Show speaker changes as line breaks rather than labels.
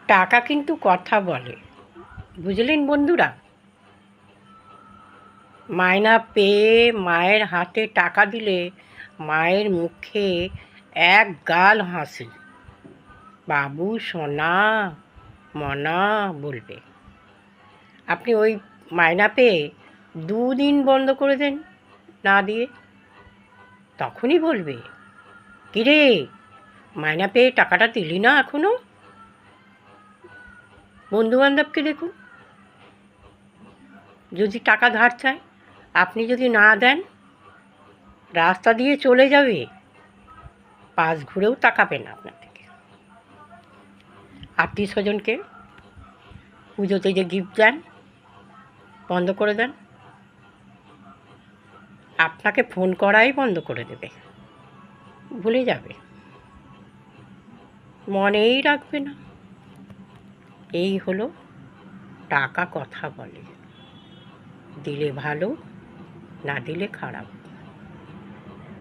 টাকা কিন্তু কথা বলে, বুঝলেন বন্ধুরা? মায়না পেয়ে মায়ের হাতে টাকা দিলে মায়ের মুখে এক গাল হাসি, বাবু সোনা মনা বলবে। আপনি ওই মায়না পেয়ে 2 দিন বন্ধ করে দেন না দিয়ে, তখনই বলবে, কিরে মায়না পেয়ে টাকাটা দিলি না এখনো? বন্ধুবান্ধবকে দেখুন, যদি টাকা ধার চায়, আপনি যদি না দেন, রাস্তা দিয়ে চলে যাবে, পাশ ঘুরেও তাকাবে না আপনার দিকে। আত্মীয় স্বজনকে পুজোতে যে গিফট দেন, বন্ধ করে দেন, আপনাকে ফোন করাই বন্ধ করে দেবে, ভুলে যাবে, মনেই রাখবে না। এই হলো টাকা কথা বলে, দিলে ভালো, না দিলে খারাপ।